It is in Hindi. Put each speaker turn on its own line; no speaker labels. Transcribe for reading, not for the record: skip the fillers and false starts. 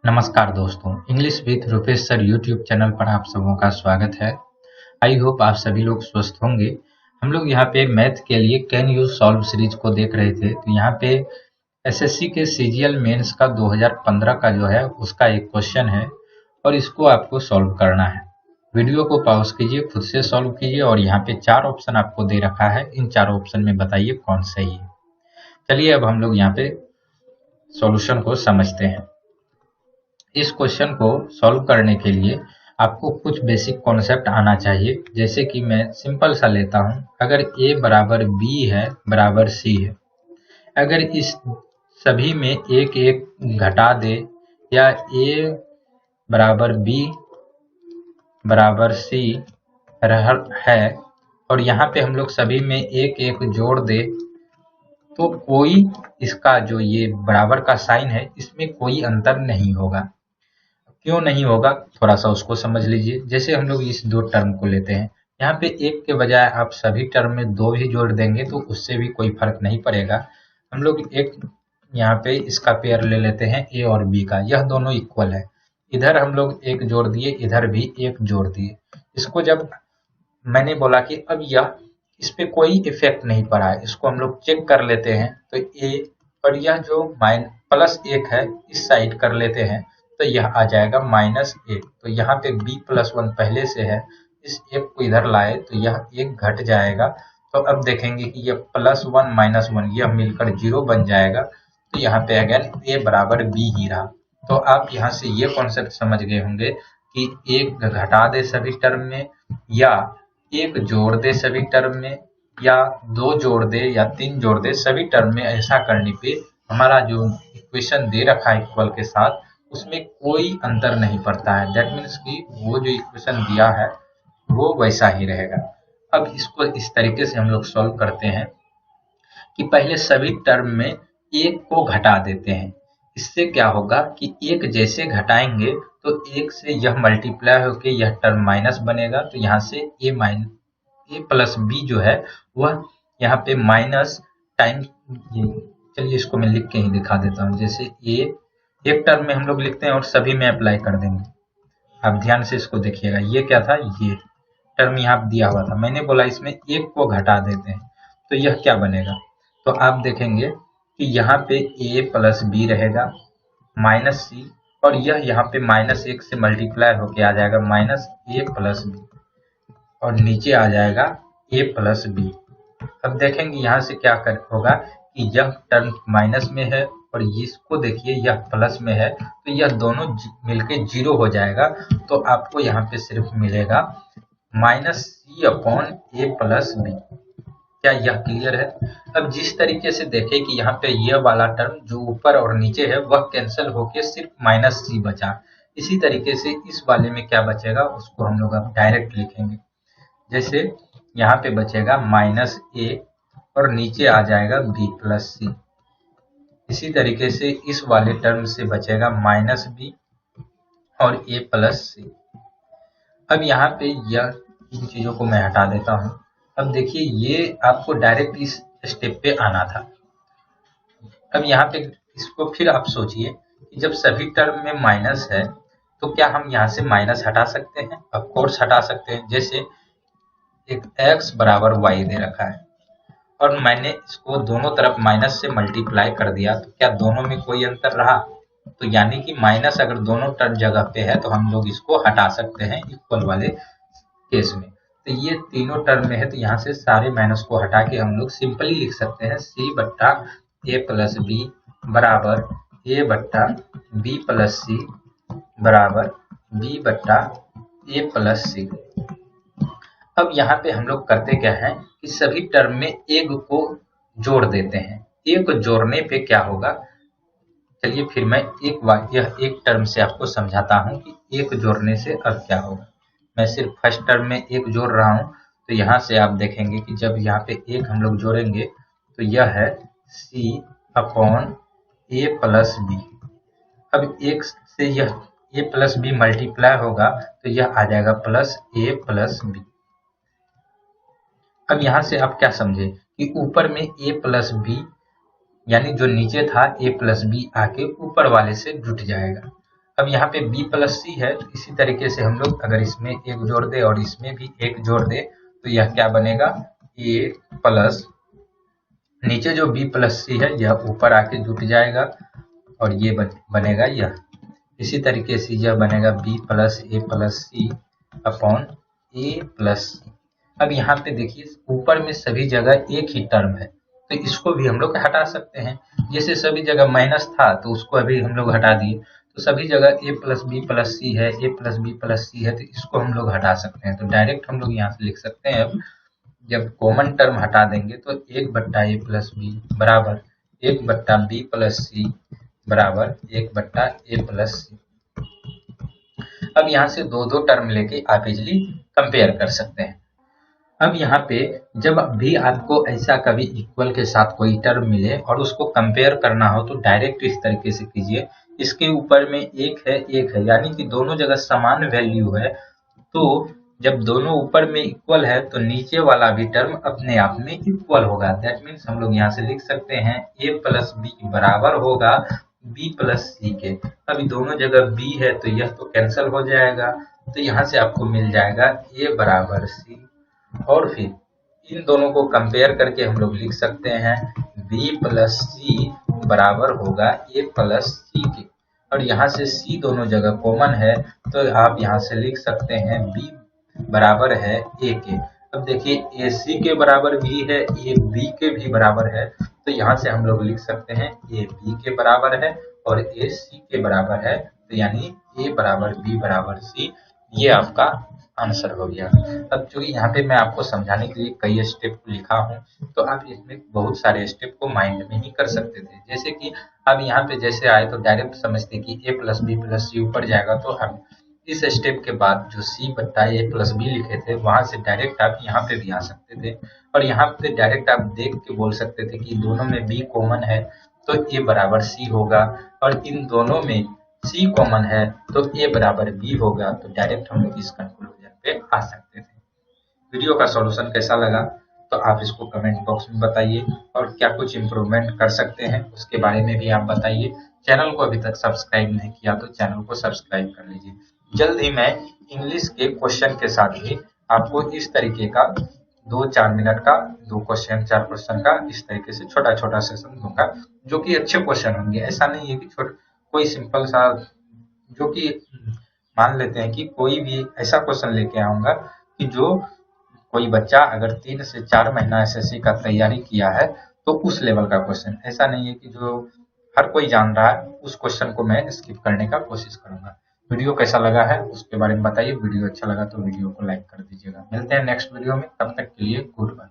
नमस्कार दोस्तों, English with Rupesh sir YouTube channel पर आप सबों का स्वागत है। आई होप आप सभी लोग स्वस्थ होंगे। हम लोग यहाँ पे मैथ के लिए कैन यू सॉल्व सीरीज को देख रहे थे। तो यहाँ पे एसएससी के सीजीएल मेंस का 2015 का जो है उसका एक क्वेश्चन है और इसको आपको सॉल्व करना है। वीडियो को पॉज कीजिए, खुद से सॉल्व कीजिए और यहाँ पे 4 ऑप्शन आपको दे रखा है। इन 4 ऑप्शन में बताइए कौन सही है। चलिए अब हम लोग यहाँ पे सॉल्यूशन को समझते हैं। इस क्वेश्चन को सॉल्व करने के लिए आपको कुछ बेसिक कॉन्सेप्ट आना चाहिए। जैसे कि मैं सिंपल सा लेता हूं, अगर a बराबर b है बराबर c है, अगर इस सभी में एक एक घटा दे या a बराबर b बराबर c है और यहाँ पे हम लोग सभी में एक एक जोड़ दे तो कोई इसका जो ये बराबर का साइन है इसमें कोई अंतर नहीं होगा। क्यों नहीं होगा, थोड़ा सा उसको समझ लीजिए। जैसे हम लोग इस दो टर्म को लेते हैं, यहाँ पे एक के बजाय आप सभी टर्म में दो भी जोड़ देंगे तो उससे भी कोई फर्क नहीं पड़ेगा। हम लोग एक यहाँ पे इसका पेयर ले लेते हैं ए और बी का, यह दोनों इक्वल है। इधर हम लोग एक जोड़ दिए, इधर भी एक जोड़ दिए। इसको जब मैंने बोला कि अब यह इस पे कोई इफेक्ट नहीं पड़ा है, इसको हम लोग चेक कर लेते हैं। तो ए और यह जो प्लस एक है इस साइड कर लेते हैं तो यह आ जाएगा माइनस एक। तो यहाँ पे b प्लस वन पहले से है, इस एक को इधर लाए तो यह एक घट जाएगा। तो अब देखेंगे कि यह प्लस वन माइनस वन यह मिलकर जीरो बन जाएगा। तो यहाँ पे अगेन a बराबर b ही रहा। तो आप यहाँ से ये कॉन्सेप्ट समझ गए होंगे कि एक घटा दे सभी टर्म में या एक जोड़ दे सभी टर्म में या दो जोड़ दे या तीन जोड़ दे सभी टर्म में। ऐसा करने पे हमारा जो इक्वेशन दे रखा है इक्वल के साथ उसमें कोई अंतर नहीं पड़ता है। दैट मीन्स कि वो जो इक्वेशन दिया है वो वैसा ही रहेगा। अब इसको इस तरीके से हम लोग सॉल्व करते हैं कि पहले सभी टर्म में एक को घटा देते हैं। इससे क्या होगा कि एक जैसे घटाएंगे तो एक से यह मल्टीप्लाई होकर यह टर्म माइनस बनेगा। तो यहाँ से ए प्लस बी जो है वह यहाँ पे माइनस टाइम, चलिए इसको मैं लिख के ही दिखा देता हूँ। जैसे ए एक टर्म में हम लोग लिखते हैं और सभी में अप्लाई कर देंगे। आप ध्यान से इसको देखिएगा, ये क्या था, ये टर्म यहाँ दिया हुआ था, मैंने बोला इसमें एक को घटा देते हैं तो यह क्या बनेगा। तो आप देखेंगे कि यहाँ पे a प्लस बी रहेगा माइनस सी और यह यहाँ पे माइनस एक से मल्टीप्लाई होके आ जाएगा माइनस ए प्लस बी और नीचे आ जाएगा a प्लस बी। अब देखेंगे यहाँ से क्या होगा कि यह टर्म माइनस में है और इसको देखिए यह प्लस में है तो यह दोनों मिलके जीरो हो जाएगा। तो आपको यहाँ पे सिर्फ मिलेगा माइनस सी अपॉन ए प्लस बी। क्या यह क्लियर है। अब जिस तरीके से देखें कि यहाँ पे यह वाला टर्म जो ऊपर और नीचे है वह कैंसिल होके सिर्फ माइनस सी बचा, इसी तरीके से इस वाले में क्या बचेगा उसको हम लोग अब डायरेक्ट लिखेंगे। जैसे यहाँ पे बचेगा माइनस ए और नीचे आ जाएगा बी प्लस सी। इसी तरीके से इस वाले टर्म से बचेगा माइनस बी और ए प्लस सी। अब यहाँ पे यह इन चीजों को मैं हटा देता हूँ। अब देखिए ये आपको डायरेक्ट इस स्टेप पे आना था। अब यहाँ पे इसको फिर आप सोचिए कि जब सभी टर्म में माइनस है तो क्या हम यहाँ से माइनस हटा सकते हैं। ऑफ कोर्स हटा सकते हैं। जैसे एक x बराबर y दे रखा है और मैंने इसको दोनों तरफ माइनस से मल्टीप्लाई कर दिया तो क्या दोनों में कोई अंतर रहा। तो यानी कि माइनस अगर दोनों टर्म जगह पे है तो हम लोग इसको हटा सकते हैं इक्वल वाले केस में। तो ये तीनों टर्म में है तो यहाँ से सारे माइनस को हटा के हम लोग सिंपली लिख सकते हैं सी बट्टा ए प्लस बी बराबर ए बट्टा बी प्लस सी बराबर बी बट्टा ए प्लस सी। अब यहाँ पे हम लोग करते क्या है कि सभी टर्म में एक को जोड़ देते हैं। एक जोड़ने पे क्या होगा, चलिए फिर मैं यह एक टर्म से आपको समझाता हूँ कि एक जोड़ने से अब क्या होगा। मैं सिर्फ फर्स्ट टर्म में एक जोड़ रहा हूँ तो यहाँ से आप देखेंगे कि जब यहाँ पे एक हम लोग जोड़ेंगे तो यह है सी अपॉन ए प्लस बी। अब एक से यह ए प्लस बी मल्टीप्लाई होगा तो यह आ जाएगा प्लस ए प्लस बी। अब यहाँ से आप क्या समझे कि ऊपर में a प्लस बी यानी जो नीचे था a प्लस बी आके ऊपर वाले से जुट जाएगा। अब यहाँ पे b प्लस सी है, तो इसी तरीके से हम लोग अगर इसमें एक जोड़ दे और इसमें भी एक जोड़ दे तो यह क्या बनेगा, a प्लस, नीचे जो b प्लस सी है यह ऊपर आके जुट जाएगा और ये बनेगा यह। इसी तरीके से यह बनेगा b plus a plus C upon a plus C. अब यहाँ पे देखिए ऊपर में सभी जगह एक ही टर्म है, तो इसको भी हम लोग हटा सकते हैं। जैसे सभी जगह माइनस था तो उसको अभी हम लोग हटा दिए, तो सभी जगह a प्लस बी प्लस सी है, a प्लस बी प्लस सी है, तो इसको हम लोग हटा सकते हैं। तो डायरेक्ट हम लोग यहाँ से लिख सकते हैं, अब जब कॉमन टर्म हटा देंगे तो 1/a प्लस बी बराबर 1/b प्लस सी बराबर 1/a प्लस सी। अब यहाँ से दो दो टर्म लेके आप इजिली कंपेयर कर सकते हैं। अब यहाँ पे जब भी आपको ऐसा कभी इक्वल के साथ कोई टर्म मिले और उसको कंपेयर करना हो तो डायरेक्ट इस तरीके से कीजिए, इसके ऊपर में एक है यानी कि दोनों जगह समान वैल्यू है, तो जब दोनों ऊपर में इक्वल है तो नीचे वाला भी टर्म अपने आप में इक्वल होगा। दैट मीन्स हम लोग यहाँ से लिख सकते हैं a प्लस बी बराबर होगा b प्लस सी के। अभी दोनों जगह b है तो यह तो कैंसिल हो जाएगा, तो यहाँ से आपको मिल जाएगा a बराबर c, और फिर इन दोनों को कंपेयर करके हम लोग लिख सकते हैं b प्लस सी बराबर होगा a प्लस सी के। और यहाँ से c दोनों जगह कॉमन है तो आप यहाँ से लिख सकते हैं b बराबर है a के। अब देखिए a c के बराबर भी है, a b के भी बराबर है, तो यहाँ से हम लोग लिख सकते हैं a b के बराबर है और a c के बराबर है, तो यानी a बराबर b बराबर c, ये आपका आंसर हो गया। अब चूंकि यहाँ पे मैं आपको समझाने के लिए कई स्टेप लिखा हूँ, तो आप इसमें बहुत सारे स्टेप को माइंड में ही कर सकते थे। जैसे कि अब यहाँ पे जैसे आए तो डायरेक्ट समझते कि a प्लस बी प्लस सी ऊपर जाएगा, तो हम इस स्टेप के बाद जो c बट्टा a प्लस बी लिखे थे वहां से डायरेक्ट आप यहाँ पे भी आ सकते थे, और यहाँ पे डायरेक्ट आप देख के बोल सकते थे कि दोनों में b कॉमन है तो a बराबर c होगा, और इन दोनों में c कॉमन है तो a बराबर b होगा। तो डायरेक्ट हम लोग इस कंक्लूजन पे आ सकते थे। वीडियो का सॉल्यूशन कैसा लगा तो आप इसको कमेंट बॉक्स में बताइए, और क्या कुछ इम्प्रूवमेंट कर सकते हैं उसके बारे में भी आप बताइए। चैनल को अभी तक सब्सक्राइब नहीं किया तो चैनल को सब्सक्राइब कर लीजिए। जल्द ही मैं इंग्लिश के क्वेश्चन के साथ भी आपको इस तरीके का 2-4 मिनट का 2 क्वेश्चन 4 क्वेश्चन का इस तरीके से छोटा छोटा सेशन दूंगा, जो कि अच्छे क्वेश्चन होंगे। ऐसा नहीं है कि कोई सिंपल सा, जो कि मान लेते हैं कि कोई भी ऐसा क्वेश्चन लेके आऊंगा कि जो कोई बच्चा अगर 3 से 4 महीना एसएससी का तैयारी किया है तो उस लेवल का क्वेश्चन। ऐसा नहीं है कि जो हर कोई जान रहा है उस क्वेश्चन को मैं स्किप करने का कोशिश करूंगा। वीडियो कैसा लगा है उसके बारे में बताइए। वीडियो अच्छा लगा तो वीडियो को लाइक कर दीजिएगा। मिलते हैं नेक्स्ट वीडियो में, तब तक के लिए गुड बाय।